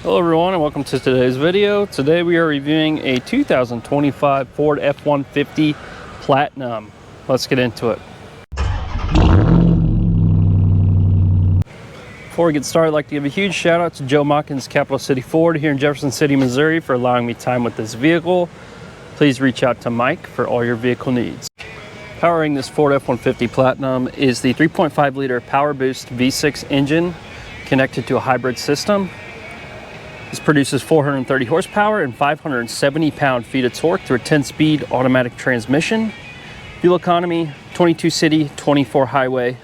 Hello everyone and welcome to today's video. Today we are reviewing a 2025 Ford F150 Platinum. Let's get into it. Before we get started, I'd like to give a huge shout out to Joe Machens, Capital City Ford here in Jefferson City, Missouri for allowing me time with this vehicle. Please reach out to Mike for all your vehicle needs. Powering this Ford F150 Platinum is the 3.5 liter Powerboost V6 engine connected to a hybrid system. This produces 430 horsepower and 570 pound-feet of torque through a 10-speed automatic transmission. Fuel economy, 22 city, 24 highway.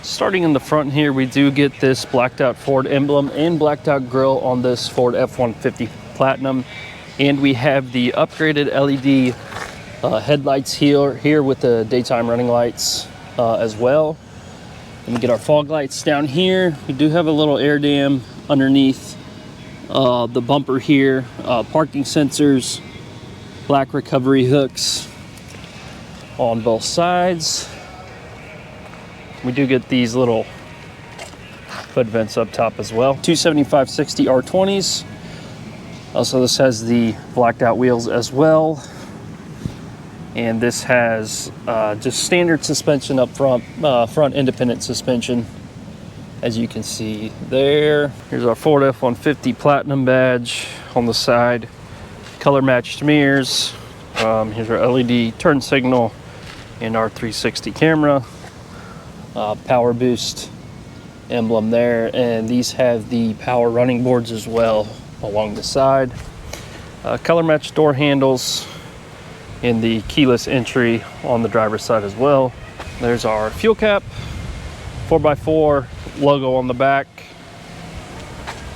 Starting in the front here, we do get this blacked out Ford emblem and blacked out grille on this Ford F150 Platinum. And we have the upgraded LED headlights here with the daytime running lights as well. And we get our fog lights down here. We do have a little air dam underneath the bumper here, parking sensors, black recovery hooks on both sides. We do get these little hood vents up top as well. 275/60 R20s. Also, this has the blacked out wheels as well. And this has just standard suspension up front, front independent suspension. As you can see there. Here's our Ford F-150 Platinum badge on the side. Color matched mirrors. Here's our LED turn signal and our 360 camera. Powerboost emblem there. And these have the power running boards as well along the side. Color matched door handles and the keyless entry on the driver's side as well. There's our fuel cap. 4x4 logo on the back,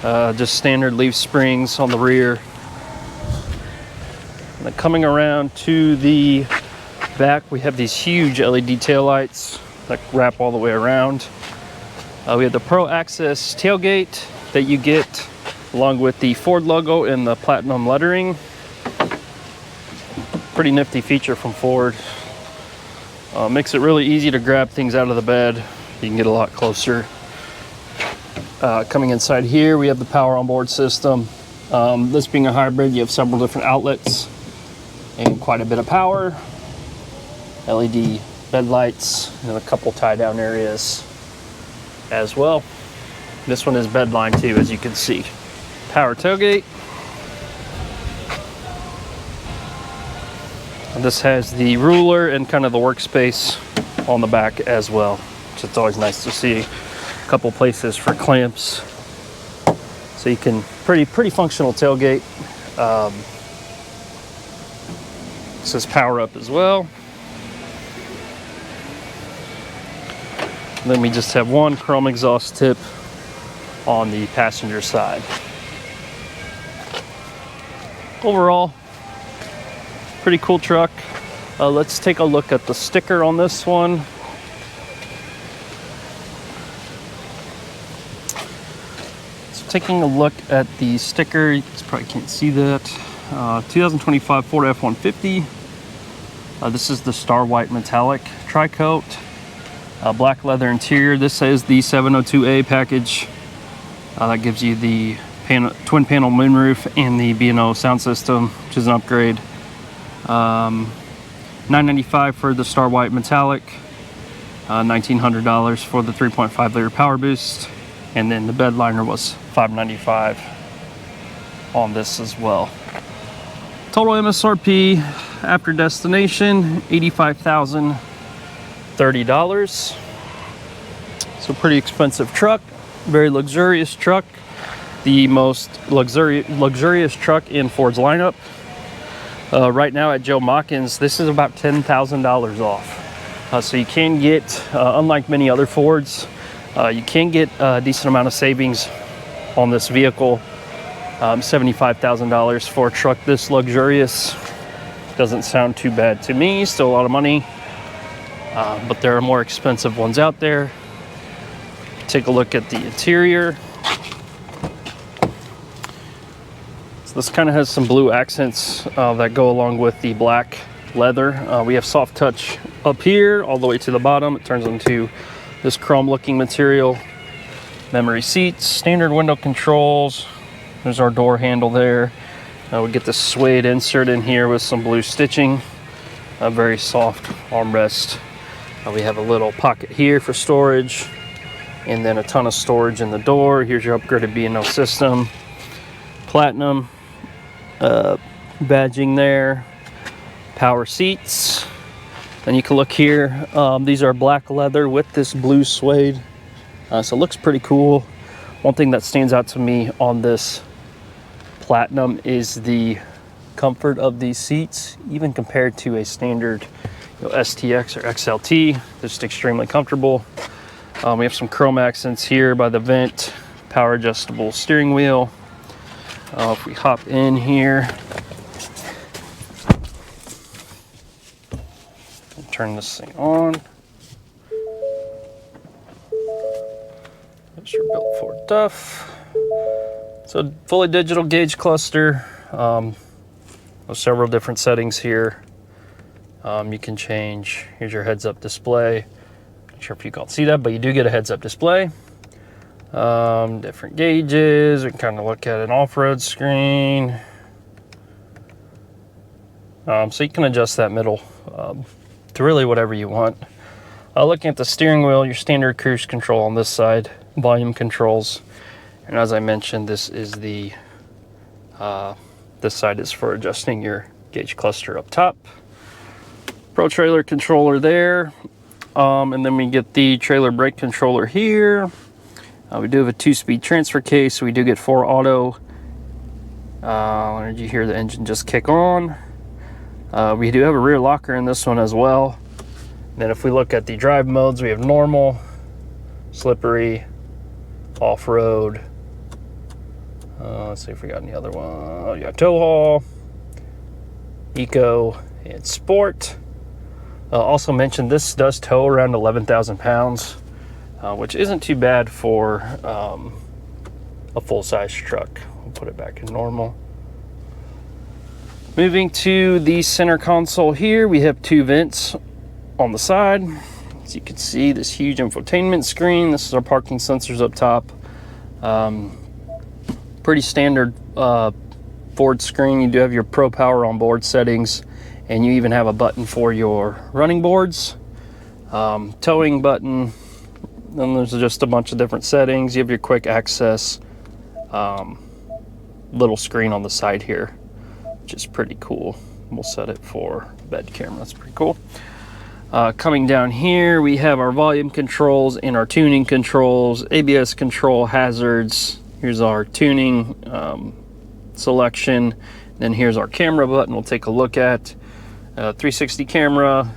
just standard leaf springs on the rear. And then coming around to the back, we have these huge LED taillights that wrap all the way around. We have the Pro Access tailgate that you get along with the Ford logo and the Platinum lettering. Pretty nifty feature from Ford. Makes it really easy to grab things out of the bed. You can get a lot closer. Coming inside here, we have the power onboard system. This being a hybrid, you have several different outlets and quite a bit of power. LED bed lights and a couple tie down areas as well. This one is bed line too, as you can see. Power tailgate. And this has the ruler and kind of the workspace on the back as well. It's always nice to see a couple places for clamps, so you can pretty functional tailgate. It says power up as well. And then we just have one chrome exhaust tip on the passenger side. Overall, pretty cool truck. Let's take a look at the sticker on this one. Taking a look at the sticker, you probably can't see that. 2025 Ford F-150. This is the Star White Metallic Tri-Coat. Black leather interior. This is the 702A package. That gives you the twin panel moonroof and the B&O sound system, which is an upgrade. $995 for the Star White Metallic. $1,900 for the 3.5 liter Powerboost. And then the bed liner was $595 on this as well. Total MSRP after destination, $85,030. So pretty expensive truck, very luxurious truck. The most luxurious truck in Ford's lineup. Right now at Joe Machens, this is about $10,000 off. So you can get, unlike many other Fords, you can get a decent amount of savings on this vehicle. $75,000 for a truck this luxurious doesn't sound too bad to me. Still a lot of money, but there are more expensive ones out there. Take a look at the interior. So this kind of has some blue accents that go along with the black leather. We have soft touch up here all the way to the bottom. It turns into this chrome looking material. Memory seats, standard window controls, There's our door handle there. We get the suede insert in here with some blue stitching. A very soft armrest. We have a little pocket here for storage, and then a ton of storage in the door. Here's your upgraded B&O system. Platinum badging there. Power seats. Then you can look here. These are black leather with this blue suede. So it looks pretty cool. One thing that stands out to me on this Platinum is the comfort of these seats, even compared to a standard STX or XLT. They're just extremely comfortable. We have some chrome accents here by the vent, power adjustable steering wheel. If we hop in here and turn this thing on, there's your built Ford Duff. So fully digital gauge cluster. There's several different settings here. You can change. Here's your heads-up display. Not sure if you can't see that, but you do get a heads-up display. Different gauges. We can kind of look at an off-road screen. So you can adjust that middle to really whatever you want. Looking at the steering wheel, your standard cruise control on this side, volume controls, and as I mentioned, this is the this side is for adjusting your gauge cluster up top. Pro trailer controller there, and then we get the trailer brake controller here. We do have a 2-speed transfer case, so we do get 4 auto. Did you hear the engine just kick on? We do have a rear locker in this one as well. And then if we look at the drive modes, we have normal, slippery, off-road. Let's see if we got any other one. Oh, you got tow haul, eco, and sport. Also mentioned this does tow around 11,000 pounds, which isn't too bad for a full-size truck. We'll put it back in normal. Moving to the center console here, we have 2 vents on the side. As you can see, this huge infotainment screen. This is our parking sensors up top. Pretty standard Ford screen. You do have your Pro Power on board settings, and you even have a button for your running boards, towing button. Then there's just a bunch of different settings. You have your quick access little screen on the side here, which is pretty cool. We'll set it for bed camera. That's pretty cool. Coming down here, we have our volume controls and our tuning controls, ABS control, hazards. Here's our tuning selection. Then here's our camera button we'll take a look at. 360 camera.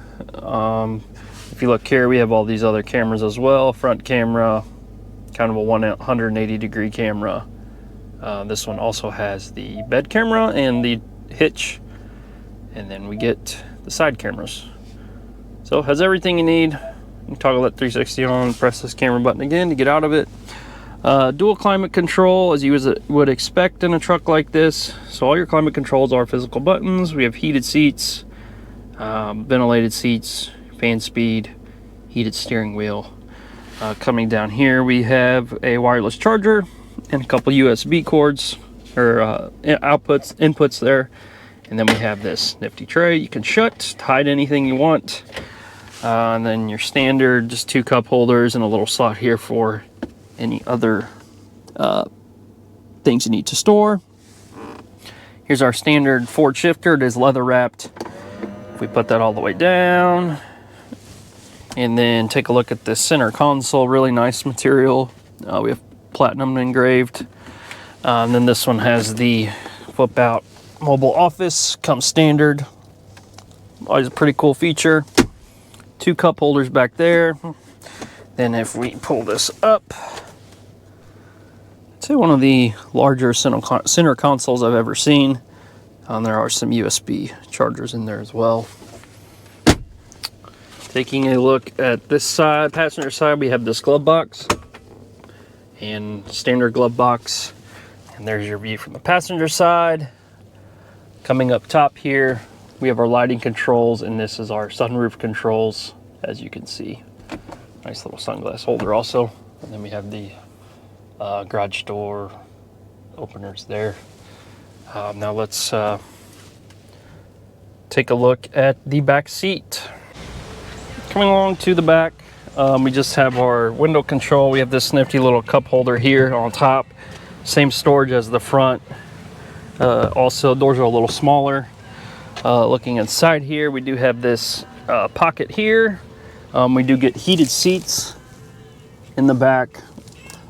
If you look here, we have all these other cameras as well. Front camera, kind of a 180 degree camera. This one also has the bed camera and the hitch. And then we get the side cameras. So it has everything you need. You can toggle that 360 on, press this camera button again to get out of it. Dual climate control, as you would expect in a truck like this. So all your climate controls are physical buttons. We have heated seats, ventilated seats, fan speed, heated steering wheel. Coming down here, we have a wireless charger and a couple USB cords or inputs there. And then we have this nifty tray you can shut, hide anything you want. And then your standard, just 2 cup holders and a little slot here for any other things you need to store. Here's our standard Ford shifter. It is leather wrapped. If we put that all the way down, and then take a look at this center console, really nice material. We have platinum engraved. And then this one has the flip out mobile office, comes standard. Always a pretty cool feature. 2 cup holders back there. Then if we pull this up, I'd say one of the larger center consoles I've ever seen. There are some USB chargers in there as well. Taking a look at this side, passenger side, we have this glove box and standard glove box. And there's your view from the passenger side. Coming up top here, we have our lighting controls, and this is our sunroof controls, as you can see. Nice little sunglass holder also. And then we have the garage door openers there. Now let's take a look at the back seat. Coming along to the back, we just have our window control. We have this nifty little cup holder here on top. Same storage as the front. Also, doors are a little smaller. Looking inside here, we do have this pocket here. We do get heated seats in the back.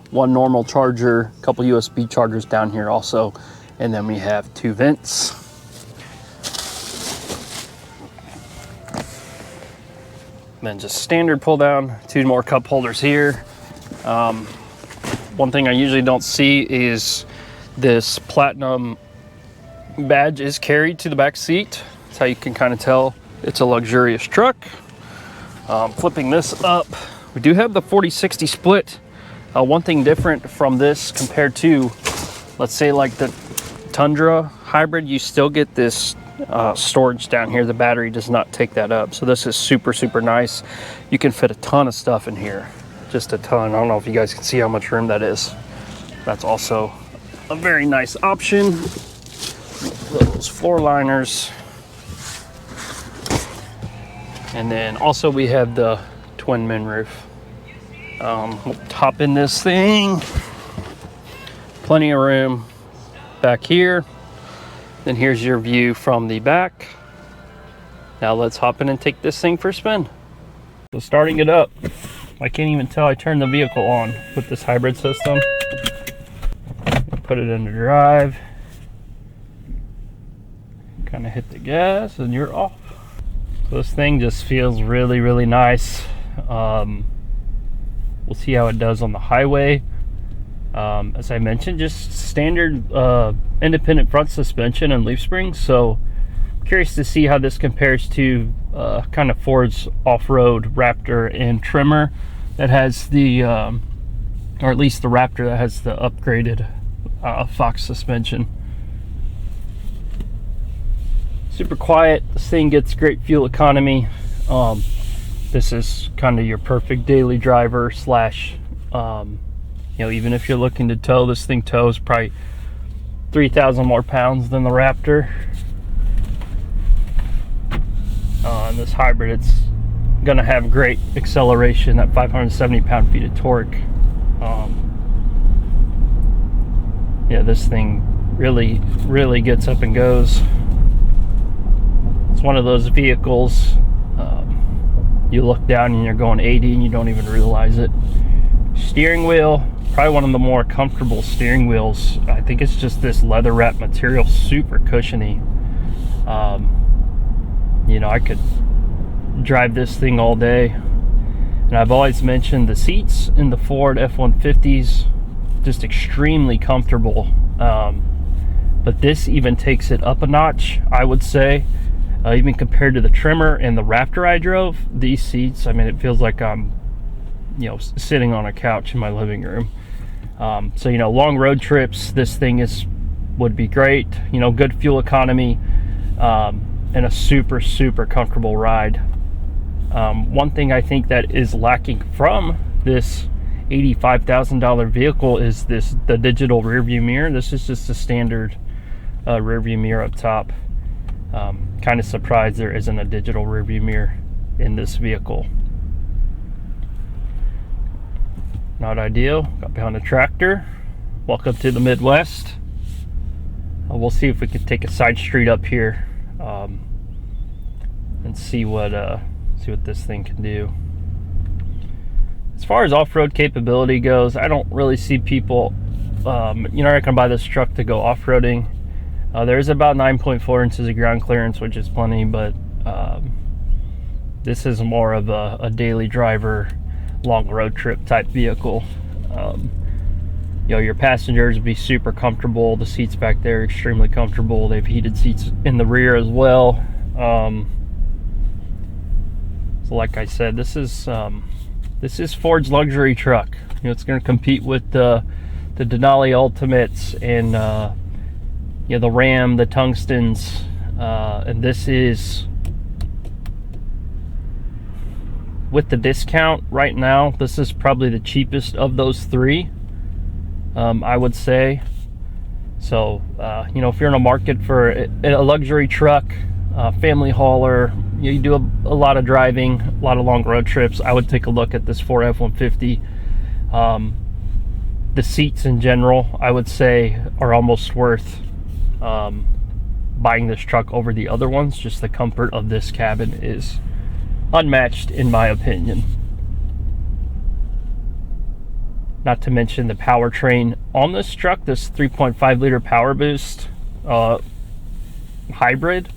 One normal charger, a couple USB chargers down here also. And then we have 2 vents. Then just standard pull down, 2 more cup holders here. One thing I usually don't see is this Platinum badge is carried to the back seat. That's how you can kind of tell it's a luxurious truck. Flipping this up, we do have the 40-60 split. One thing different from this compared to, let's say like the Tundra Hybrid, you still get this storage down here. The battery does not take that up, so this is super nice. You can fit a ton of stuff in here, just a ton. I don't know if you guys can see how much room that is. That's also a very nice option. Those floor liners, and then also we have the twin moonroof. We'll hop in this thing. Plenty of room back here. Then here's your view from the back. Now let's hop in and take this thing for a spin. So starting it up, I can't even tell I turned the vehicle on with this hybrid system. Put it into drive. Kind of hit the gas and you're off. So this thing just feels really nice. We'll see how it does on the highway. As I mentioned, just standard independent front suspension and leaf springs. So curious to see how this compares to kind of Ford's off-road Raptor and Trimmer that has the, or at least the Raptor that has the upgraded Fox suspension. Super quiet. This thing gets great fuel economy. This is kind of your perfect daily driver slash, you know, even if you're looking to tow, this thing tows probably 3,000 more pounds than the Raptor. And this hybrid, it's gonna have great acceleration at 570 pound-feet of torque. Yeah, this thing really gets up and goes. It's one of those vehicles, you look down and you're going 80 and you don't even realize it. Steering wheel, probably one of the more comfortable steering wheels. I think it's just this leather wrap material, super cushiony. You know, I could drive this thing all day. And I've always mentioned the seats in the Ford F150s, just extremely comfortable. But this even takes it up a notch, I would say. Even compared to the Trimmer and the Raptor I drove, these seats, I mean, it feels like I'm, you know, sitting on a couch in my living room. So, you know, long road trips, this thing would be great. You know, good fuel economy, and a super comfortable ride. One thing I think that is lacking from this $85,000 vehicle is the digital rear view mirror. This is just a standard rear view mirror up top. Kind of surprised there isn't a digital rear view mirror in this vehicle. Not ideal. Got behind a tractor. Welcome to the Midwest. We'll see if we can take a side street up here and see what this thing can do. As far as off-road capability goes, I don't really see people, you know, I can buy this truck to go off-roading. There's about 9.4 inches of ground clearance, which is plenty, but this is more of a daily driver, long road trip type vehicle. You know, your passengers would be super comfortable. The seats back there are extremely comfortable. They have heated seats in the rear as well. So like I said, this is Ford's luxury truck. You know, it's going to compete with the Denali Ultimates and you know, the Ram, the Tungstens, and this is, with the discount right now, this is probably the cheapest of those three, I would say. So, you know, if you're in a market for a luxury truck, family hauler, you do a lot of driving, a lot of long road trips, I would take a look at this Ford F-150. The seats in general, I would say, are almost worth buying this truck over the other ones. Just the comfort of this cabin is unmatched in my opinion. Not to mention the powertrain on this truck, this 3.5 liter Powerboost Hybrid,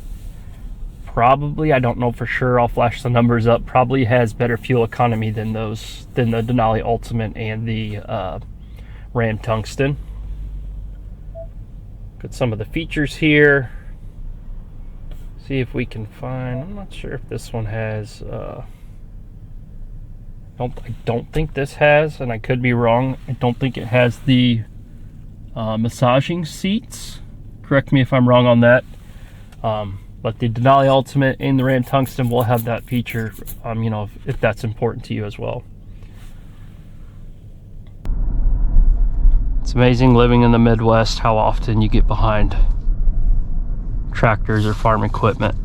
probably, I don't know for sure, I'll flash the numbers up, probably has better fuel economy than the Denali Ultimate and the Ram Tungsten. Got some of the features here. See if we can find, I'm not sure if this one has, I don't think this has, and I could be wrong, I don't think it has the massaging seats. Correct me if I'm wrong on that. But the Denali Ultimate and the Ram Tungsten will have that feature, you know, if that's important to you as well. It's amazing living in the Midwest how often you get behind tractors or farm equipment.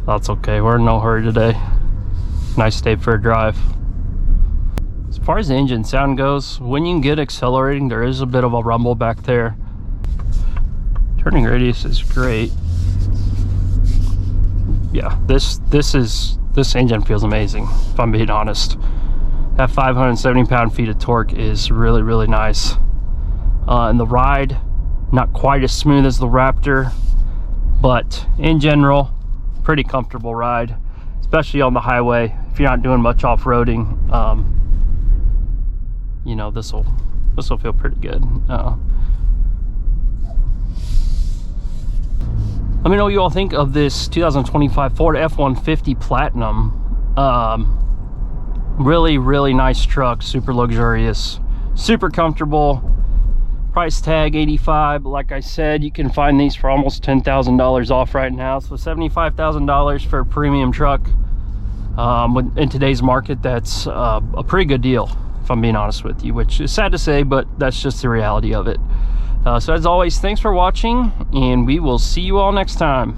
That's okay, we're in no hurry today. Nice day for a drive. As far as the engine sound goes, when you get accelerating, there is a bit of a rumble back there. Turning radius is great. Yeah, this engine feels amazing, if I'm being honest. That 570 pound-feet of torque is really, really nice. And the ride, not quite as smooth as the Raptor, but in general, pretty comfortable ride, especially on the highway. If you're not doing much off-roading, you know, this will feel pretty good. Let me know what you all think of this 2025 Ford F-150 Platinum. Really, really nice truck, super luxurious, super comfortable. Price tag $85,000, but like I said, you can find these for almost $10,000 off right now. So $75,000 for a premium truck. In today's market, that's a pretty good deal, if I'm being honest with you, which is sad to say, but that's just the reality of it. So as always, thanks for watching, and we will see you all next time.